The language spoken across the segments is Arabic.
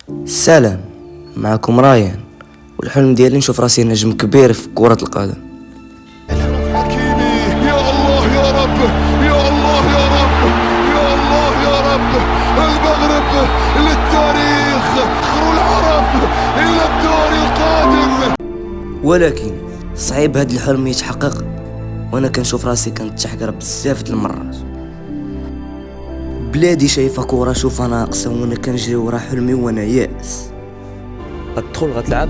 السلام، معكم رايان، والحلم ديالي نشوف راسي نجم كبير في كرة القدم. حكيمي يا الله يا رب، يا الله يا رب، يا الله يا رب. المغرب للتاريخ، والعرب إلى الدور القادم. ولكن صعيب هاد الحلم يتحقق وانا كنشوف راسي كنتحقر بزاف د المرات. بلادي شايفه كورة شوفها ناقصه وانا كنجري ورا حلمي وانا يائس. غتدخل غتلعب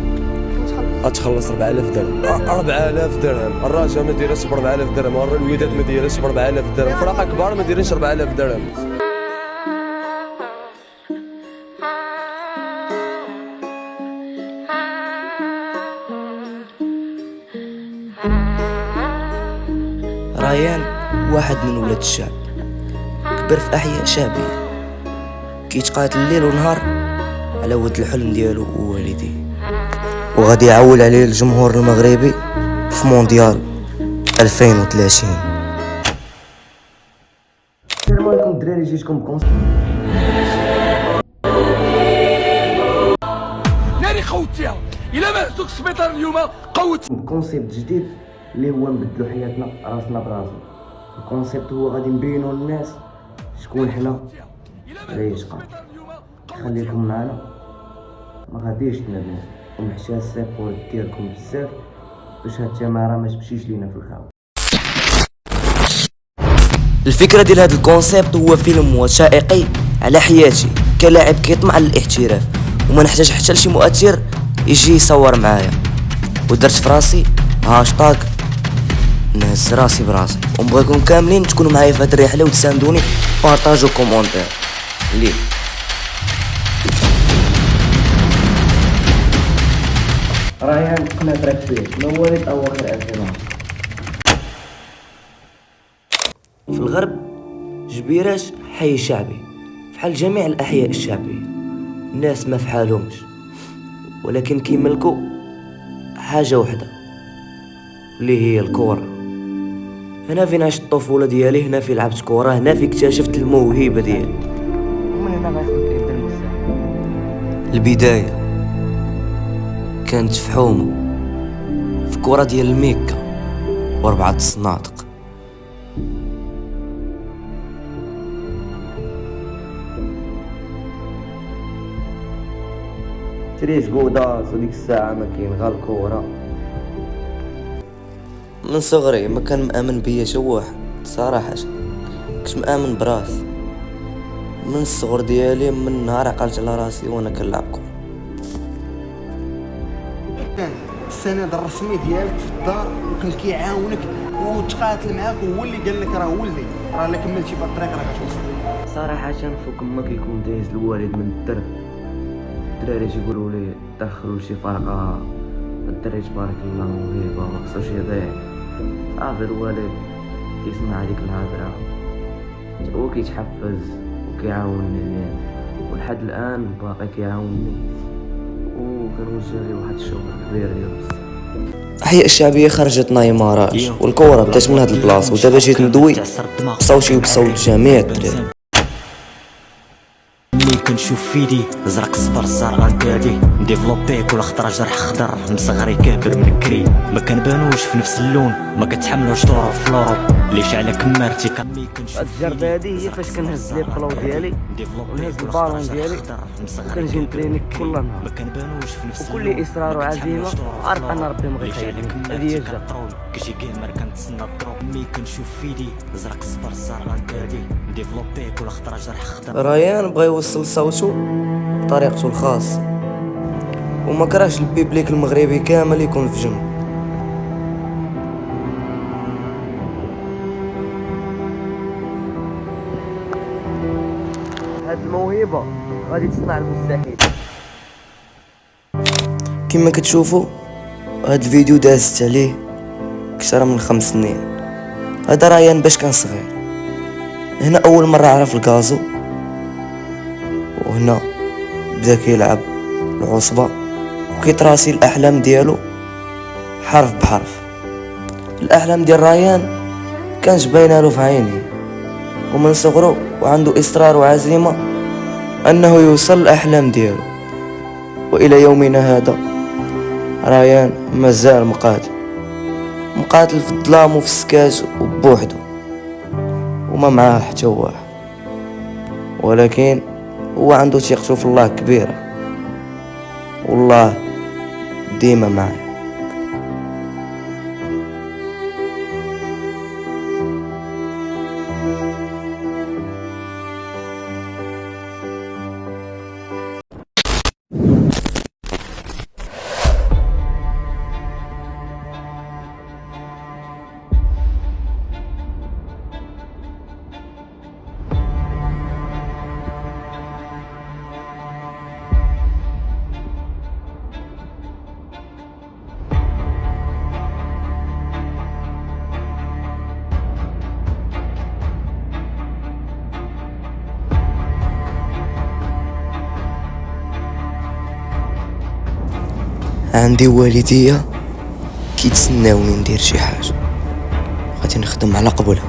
غتخلص 4000 درهم. 4000 درهم، الرجاء ما دايرش ب 4000 درهم، الوداد ما دايرش ب 4000 درهم، فرقه كبار ما دايرينش 4000 درهم. ريان واحد من ولاد الشعب، كبر في احياء شعبيه، كيتقاتل الليل ونهار على ود الحلم ديالو ووالديه، وغادي يعول عليه الجمهور المغربي في مونديال 2030. السلام عليكم الدراري، جيتكم ناري خوتيها الا ما هزوك السبيطار اليوم قوت بكونسيبت جديد اللي هو نبدلو حياتنا راسنا براسنا. الكونسيبت هو غادي نبينو للناس شكون حنا علاش قال. خليكم معنا، ما غاديش تندموا، ومحتاج السيبور ديالكم بزاف باش هاد التماره ما تمشيش لينا في الخاوي. الفكره ديال هاد الكونسيبت هو فيلم وثائقي على حياتي كلاعب كيطمع للاحتراف، وما نحتاج حتى لشي مؤثر يجي يصور معايا، ودرت في راسي هاشتاغ نهز راسي براسي، ونبغيكم كاملين تكونوا معايا في هاد الرحله وتساندوني، بارطاجو كومونتير لي. ريان قناة راك فيه مواليد اواخر 2000. في الغرب جبيرات حي شعبي فحال جميع الاحياء الشعبيه، الناس ما فحالهمش، ولكن كيملكوا حاجه وحده اللي هي الكره. هنا فين عشت الطفوله ديالي، هنا فين لعبت كره، هنا فين اكتشفت الموهبه ديالي. ومن هنا غيبدا المستقبل. البدايه كانت في حومه في كره ديال الميكا و4 الصنادق. تريس قوداس وديك الساعه ما كاين غير الكره. من صغري ما كان مآمن بيا شي واحد صراحه، كنت مآمن براسي من الصغر ديالي، من نهار عقلت على راسي وانا كنلعب كره. السند الرسمي ديالك في الدار وكان كيعاونك وتقاتل معاك، وهو اللي قال لك راه ولدي راه الا كملتي في الطريق راه غتوصل. صراحه فوق ما كيكون دايز الوالد من الدرب، الدراري تيقولوا لي دخلوا شي فرقه، الدري تبارك الله موهبه ما خصوش يضيع. صافي الوالد كيسمع هذيك الهضره هو كيتحفز وكيعاونني، ولحد الان باقي كيعاونني، وكنوجه ليه واحد الشكر كبير ديال احياء الشعبيه. خرجت نايماراج والكره بدات من هاد البلاصه، ودابا جيت ندوي بصوتي وبصوت جميع الدراري. ملي كنشوف فيدي زرق صفر الزرقاء كادي ديفلوبي كل خضره جرح خضر مصغري كابر من كري، ما كنبانوش في نفس اللون، ما كتحملوش طور فلورو ليش على كمارتي. هاد الجرده هادي هي فاش كنهز لي البلو ديالي ونهز البالون ديالي وكنجي نتريني كل نهار، ما كنبانوش في نفس وكل اصرار وعزيمه عارف ان ربي ما غيخيبني. هذه هي الجرده. كشي جيمر كنتسنى الدروب. ملي كنشوف فيدي زرق صفر الزرقاء كادي ديفلوبي كل خضره جرح خضر. ريان بغى يوصل صوته بطريقته الخاصة، وما كرهش البيبليك المغربي كامل يكون في جنب. هاد الموهبة غادي تصنع المستحيل. كما كتشوفوا هاد الفيديو دازت عليه اكثر من 5 سنين. هذا ريان باش كان صغير، هنا اول مرة عرف الكازو، وهنا بدا كيلعب العصبة وكيتراسي الأحلام ديالو حرف بحرف. الأحلام ديال ريان كانت باينالو في عينيه، ومن صغرو وعنده إصرار وعزيمة أنه يوصل الأحلام ديالو، وإلى يومنا هذا ريان مازال مقاتل في الظلام وفي السكات وبوحدو، وما معاه حتى واحد، ولكن هو عنده ثقته في الله كبيرة، والله ديما معاه. عندي والدية كيتسناوني ندير شي حاجة، غادي نخدم على قبولها.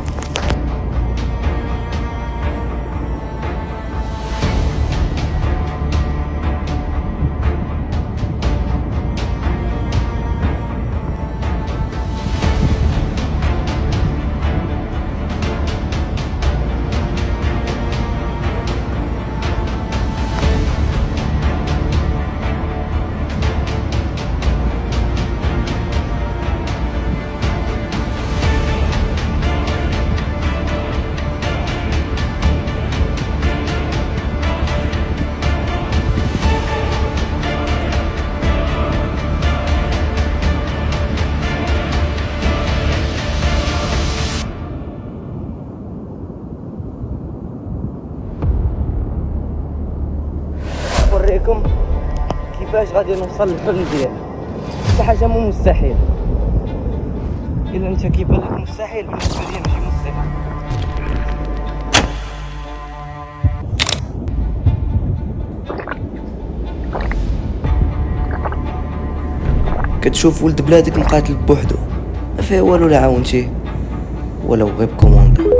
نوريكم كيفاش غادي نوصل للحلم ديالي. حتى حاجه مو مستحيل، الا انت كيبان لك مستحيل بالنسبه لي ماشي مستحيل. كتشوف ولد بلادك مقاتل بوحدو، ما فيه والو لا عاونتيه ولا غير بكوموندا.